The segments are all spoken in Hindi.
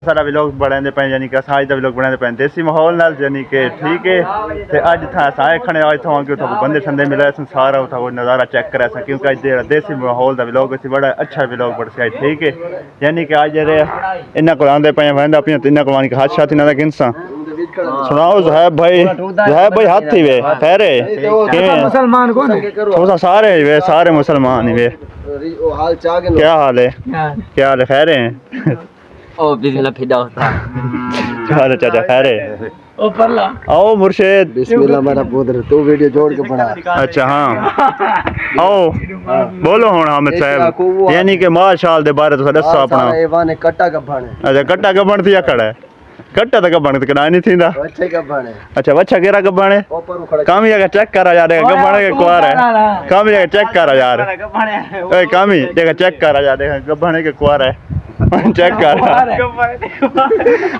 सारा व्लॉग बनाते पे यानी कि अस अज का व्लॉग बनाते पे देसी माहौल नाल यानी कि ठीक है। तो अज था आए खड़े इतों आगे उठो बंदे छंदे मिले सारा उठा वो नज़ारा चेक करा क्योंकि अज देसी माहौल का व्लॉग असी बड़ा अच्छा व्लॉग बन ठीक है। यानी कि अज इन्हों को आते पे वहदा पे इन्हों को हाथ शाथ इन्हों गिनसा सुनाओ जहैब भाई हाथ ही वे खैरे मुसलमान कौन सारे सारे मुसलमान ही वे। क्या हाल है खैर है ओ बिस्मिल्लाह फिदा होता हाल चाचा खैर है ओ परला आओ मुर्शिद बिस्मिल्लाह मेरा पुत्र तू वीडियो जोड़ के बना। अच्छा हाँ आओ बोलो हुन हामिद साहब यानी कि माल शाल दे बारे तो दसो अपना एवाने कट्टा गब्बण है। अच्छा कट्टा गब्बण थी खड़ा है कट्टा तो गब्बण ते कदा नहीं थींदा बच्चे गब्बण है। अच्छा बच्चा केरा गब्बण है कामी जगह चेक करा यार गब्बण के कुआर है कामी जगह चेक करा यार ए कामी जगह चेक करा यार देख गब्बण के कुआर है चेक कर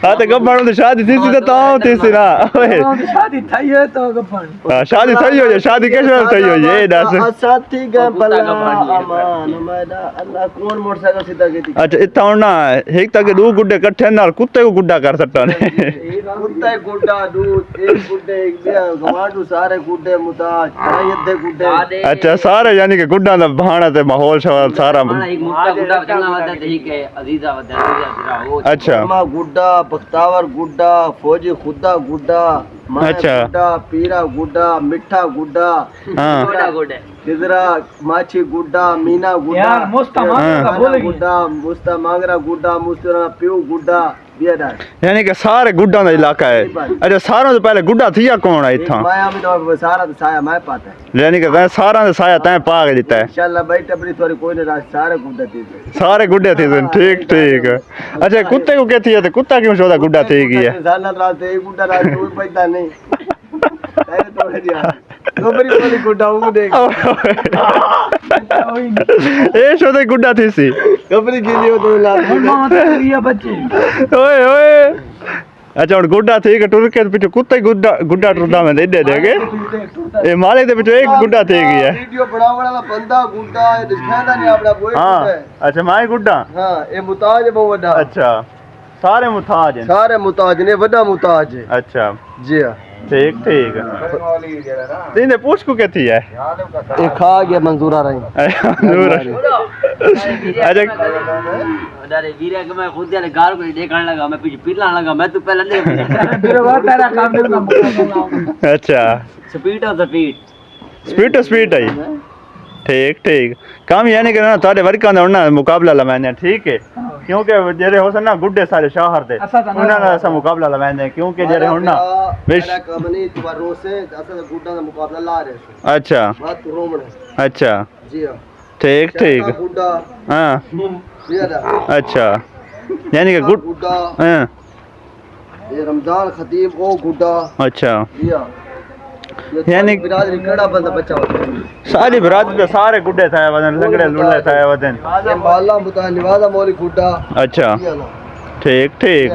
हाँ तो गब्बण तो शादी थी तो ताऊ थी सी ना शादी थई है तो गब्बण शादी थई हो शादी कैसे थई हो ये दस साथी गब्बला अमान मैदा अल्लाह कौन मोटरसाइकिल सीधा की अच्छा इतना होना एक तक दो गुड्डे इकट्ठे नाल कुत्ते को गुड्डा कर सकता ने कुत्ते गुड्डा दूध एक गुड्डे एक दिया गवांडू सारे गुड्डे मुताज अद्धे गुड्डे। अच्छा सारे यानी कि गुड्डा दा बहाना ते माहौल सारा एक मुक्ता गुड्डा चलना वादा दही के अजीजा वादा अच्छा गुड्डा बख्तावर गुड्डा फौजी खुदा गुड्डा अच्छा गुड्डा पीरा गुड्डा मिठा गुड्डा गुड्डे खिजरा माछी गुड्डा मीना गुड्डा यार मुस्ता मांगरा बोले गुड्डा मुस्ता मांगरा गुड्डा मुस्ता प्यू गुड्डा यानी कि सारे गुड्डा का इलाका है। अच्छा सारों से पहले गुड्डा थिया कौन है इत्था माया में तो सारा तो साया मैं पाता है यानी कि तै सारा से साया तै पा के दिता है इंशाल्लाह भाई टबरी थोड़ी कोई नहीं राज सारे गुड्डा थी सारे गुड्डे थी ठीक ठीक। अच्छा कुत्ते को क्या थी तो कुत्ता क्यों सोदा गुड्डा थी गई है साला रात एक गुड्डा रात कोई पैदा नहीं अरे तो दिया गोबरी वाली गुड्डा वो देख ए सोदा गुड्डा थी सी गोबरी के लिए तो लात ये बच्चे ओए ओए अच्छा और गुड्डा थी कि टुर के पीछे कुत्ते गुड्डा गुड्डा टुरदा में दे देगे ए माले दे पीछे एक गुड्डा थी गई है वीडियो बनाने वाला बंदा गुड्डा है दिखाता नहीं अपना वो हां अच्छा माई गुड्डा हां ये मुताज है बहुत बड़ा। अच्छा सारे मुताज हैं सारे मुताज ने बड़ा मुताज है। अच्छा जी हां ठीक ठीक तीन पूछ को कहती है ये खा गया मंजूरा रही मंजूर अच्छा अरे वीरे के मैं खुद यार गाल को देखने लगा मैं पीछे पिटने लगा मैं तो पहले नहीं मेरे बात तेरा काम मेरे काम अच्छा स्पीड ऑफ द स्पीड है ठीक ठीक काम यानी कि ना तारे वर्का दा ना मुकाबला लवाने ठीक है क्योंकि जेरे हो ना गुड्डे सारे शहर दे उन्हां दा सा मुकाबला लवाने क्योंकि जेरे हो ना मेरा काम नहीं तुम्हारा रोसे असल गुड्डा दा मुकाबला ला रहे अच्छा बात रोमणे अच्छा जी हां ठीक ठीक गुड्डा हां अच्छा यानी कि गुड्डा हां ये रमजान खतीब ओ गुड्डा अच्छा जी हां यानी बिरादरी कड़ा बंदा बच्चा होता है सारी बिरादरी तो सारे गुड्डे था वदन लंगड़े लुल्ले था वदन ये माला मुता निवादा मौली गुड्डा अच्छा ठीक ठीक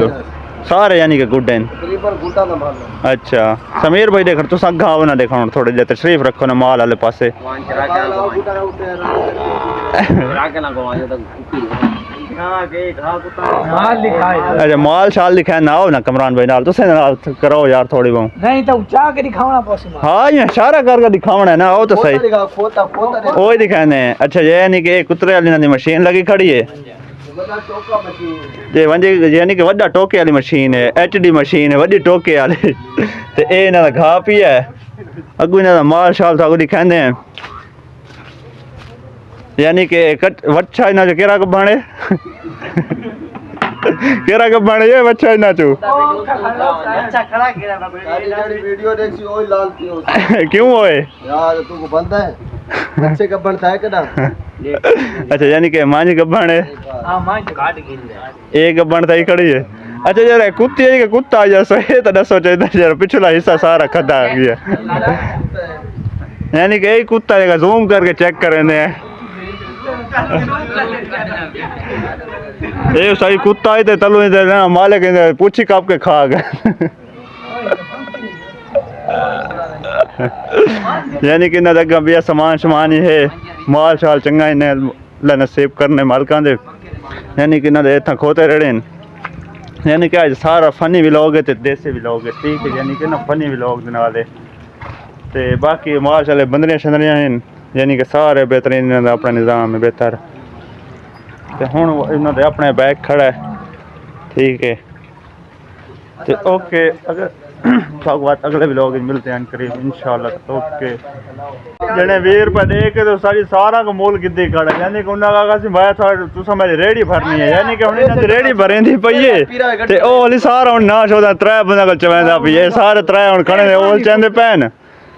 सारे यानी कि गुड्डे तकरीबन गुड्डा दा माल अच्छा समीर भाई देख तो संगा ना देखो थोड़े जे तशरीफ रखो ना माल वाले पासे अच्छा माल शाल लिखा ना हो ना कमरान भाई नाल तुसे नाल करो यार थोड़ी बहुत नहीं तो चा के दिखावना पॉसिबल हां ये इशारा करके दिखावना है ना वो तो सही ओ ही दिखाने अच्छा ये यानी कि कुतरे वाली ना मशीन लगी खड़ी है ते वंजे यानी कि वड्डा टोके वाली मशीन है एचडी मशीन है वड्डी टोके वाली ते ए ना घा पी है अगू ना माल शाल तो अगू दिखाने यानी कि वच्छा ना जो केरा को बाणे केरा को बाणे ये वच्छा ना चो अच्छा खड़ा केरा वीडियो देखी ओए लाल पियो क्यों होए यार तू को बंदा है अच्छे कब्बन था कदा अच्छा यानी कि मांझ गब्बण है हां मां काट गिन दे एक गब्बण थई खड़ी है अच्छा यार कुत्ती है कि कुत्ता जैसा है तो दसो चाहिए यार पिछला हिस्सा सारा खड्डा आ गया यानी कि एक कुत्ता है जूम करके चेक करेंगे ये सही कुत्ता है तो तलु ना मालिक पूछी काप के खा गए यानी कि ना जगह भी सामान शमान ही है माल शाल चंगा इन्हें नसीब करने मालकां दे यानी कि ना इतना खोते रहे यानी कि अज सारा फनी व्लॉग है ते देसी व्लॉग है, ठीक है, यानी कि ना फनी व्लॉग दे नाल ते बाकी माशाअल्लाह बंदरियां शंदरियां हैं, यानी कि सारे बेहतरीन इन्हां दा अपना निज़ाम है बेहतर। ते हुण इन्हां दे अपने बैग खड़ा है, ठीक है। ते ओके, अगर बात अगले व्लॉग में मिलते हैं करीब इंशाल्लाह। ओके जने 20 रुपए दे के तो सारी सारा को मोल किद्दी खड़ा, यानी कि उन्हां का सी मैं तुसा मेरी रेडी भरनी है, यानी कि हुण इन्हां दी रेडी भरेंदी पई है ते ओ हली सारा हुण नाश होदा, 3 बंदा को चवेंदा पई है, सारे 3 हुण खड़े ने ओल चंदे पैन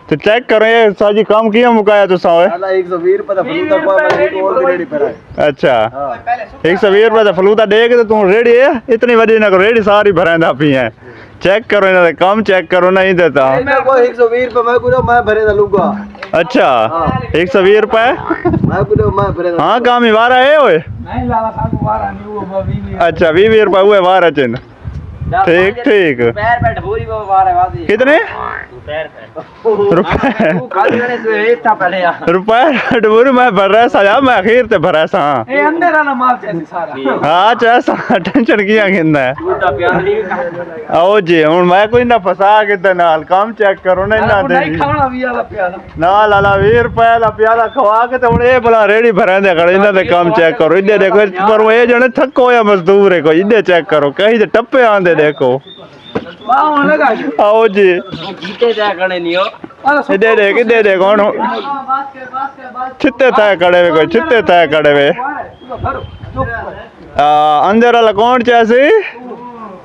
ते चेक करो ये साजी काम किया मुकाया तुसा ओए। 120 रुपए दा फलूदा पा मैं एक और रेडी पर है। अच्छा 120 रुपए दा फलूदा दे के तो तू रेडी है, इतनी वडी ना को रेडी सारी भरेंदा पई है। चेक करो इन्हां दे काम चेक करो, नहीं देता मैं को 120 रुपए मैं को मैं भरे दा लूंगा। अच्छा 120 रुपए मैं को मैं भरे दा। हाँ काम ही वारा है ओए। नहीं लाला साहब वारा नहीं वो 20 अच्छा 20 रुपए हुए वारा चिन, ठीक ठीक। पैर पे ढोरी वो मारे वादी कितने पैर पे रुपए तू खाली करने से इतना पहले यार रुपए डबूर मैं भर रहा सा, मैं अखीर ते भरा सा। ए अंदर वाला माल चाहिए सारा। हाँ चाहे टेंशन किया गिंदा है। दूधा प्याली आओ जी हुन मैं कोई ना फसा के ते नाल काम चेक करो ना इन्हां दे नहीं खाना भी वाला प्याला ना लाला 20 रुपए दा प्याला खवा के ते हुन ए भला रेडी भरा दे खड़े, इन्हां दे काम चेक करो। इधर देखो पर ये जने थको होया मजदूर है कोई, इधर चेक करो कहीं ते टप्पे आंदे देखो। वाह लगा आओ जी जीते जा करने नहीं हो इधर देख कौन छित्ते तय कड़े वे, कोई छित्ते तय कड़े वे। अंदर वाला कौन चाहसी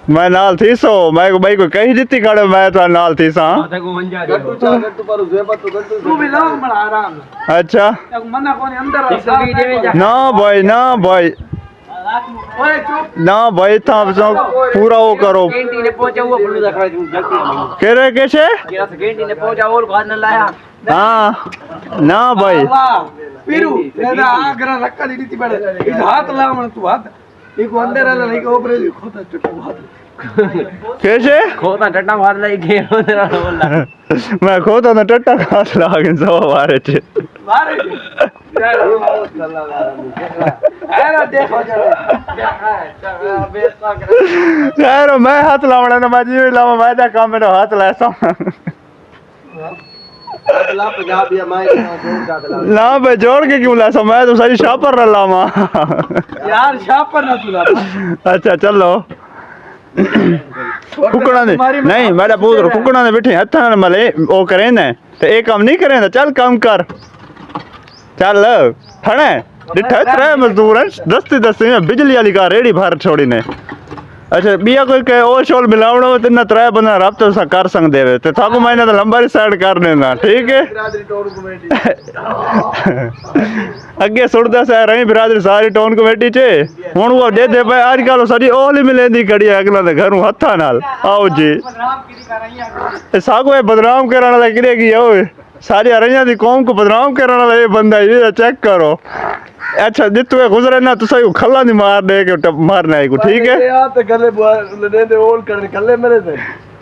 मैं नाल थी सो मैं को भाई को कही दित्ती खड़े, मैं तो नाल थी सा। देखो मंजा गट्टू चा गट्टू पर जेबत तो गट्टू तू भी लाओ बड़ा आराम अच्छा तक मना कोनी अंदर ना भाई ओए चुप ना भाई था पूरा वो करो। गेंटी ने पहुंचा हुआ फलूदा खा दूं जल्दी कह रहे कैसे केरा से गेंटी ने पहुंचा और घर न लाया। हाँ ना भाई वाह पीरू तेरा आगरा रखा दी थी बड़े इस हाथ ला मन तू हाथ एक अंदर वाला नहीं को ऊपर खोता चुप हाथ कैसे खोता टट्टा मार लाई घेर उधर बोला मैं खोता ना टट्टा खास लागिन सवा बारे चे मारे अरे देखो यार मैं हाथ लावना ना मैं जी लावा मैं दा काम मेरा हाथ लासा ला पंजाब या मैं जोड़ का ला ना बे जोड़ के क्यों लासा, मैं तो सारी शापर न लावा यार शापर ना तुला अच्छा चलो कुकड़ा ने नहीं मेरा पुत्र कुकड़ा ने बैठे हथा न मले ओ करे ने तो एक काम नहीं करे चल काम कर चल हणे डिठा 3 मजदूर हैं 10 में बिजली वाली कार रेडी भर छोड़ी ने। अच्छा बिया कोई के ओ शोल मिलावणो ते न 3 बंदा राब्तो सा कर संग देवे ते थाको मैंने तो लंबा साइड कर देना, ठीक है। बिरादरी टोन कमेटी अगे सुड़दा सा रही बिरादरी सारी टोन कमेटी चे हुन वो दे दे भाई आजकल सारी ओली मिलेंदी खड़ी है अगला दे घरों हथा नाल। आओ जी सागो बदनाम करने वाला किरे की ओए सारी अरैया दी कौम को बदनाम करने वाला ये बंदा ये चेक करो। अच्छा जितने गुजरे ना तो सही खल्ला नहीं मार दे के मारना है को, ठीक है। यार ते गले लेने दे ओल करने कल्ले मेरे से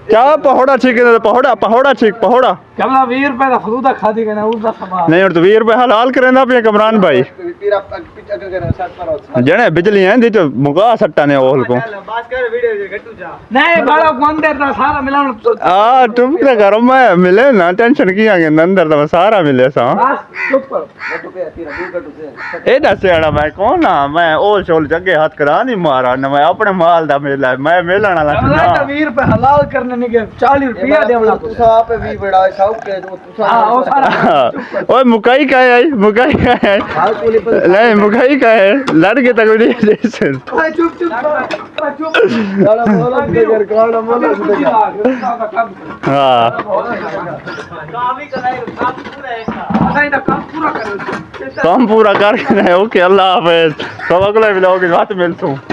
क्या पहोड़ा ठीक है पहोड़ा ठीक पहोड़ा कमला 20 रुपए का फलूदा खा दी ना उसका सामान नहीं और तो 20 रुपए हलाल करेंदा पे कमरान भाई तेरा पिच अगर करे साथ पर जने बिजली है दी तो मुका सट्टा ने ओल को बात कर वीडियो जे गट्टू जा नहीं बड़ा को अंदर दा सारा मिलावन आ तुम तो घर में मिले ना टेंशन किया के अंदर तो सारा मिले सा बस चुप कर गट्टू पे तेरा दू गट्टू से ए दसेड़ा मैं कौन ना मैं ओल शोल जगे हाथ करा नहीं मारा ना मैं अपने माल दा मेला मैं मेलण वाला कमला ना 20 रुपए हलाल करने ने के 40 रुपया देवना तू सा पे भी बड़ा साउ के तू हां वो सारा ओए मुकाई का है मुकाई का है हाल को नहीं मुकाई का है लड़के तक नहीं जैसे ओए चुप चुप गाना बोला बेगर गाना बोला हाँ काम पूरा करके ओके अल्लाह हाफिज सब अगले व्लॉग में बात मिलता हूँ।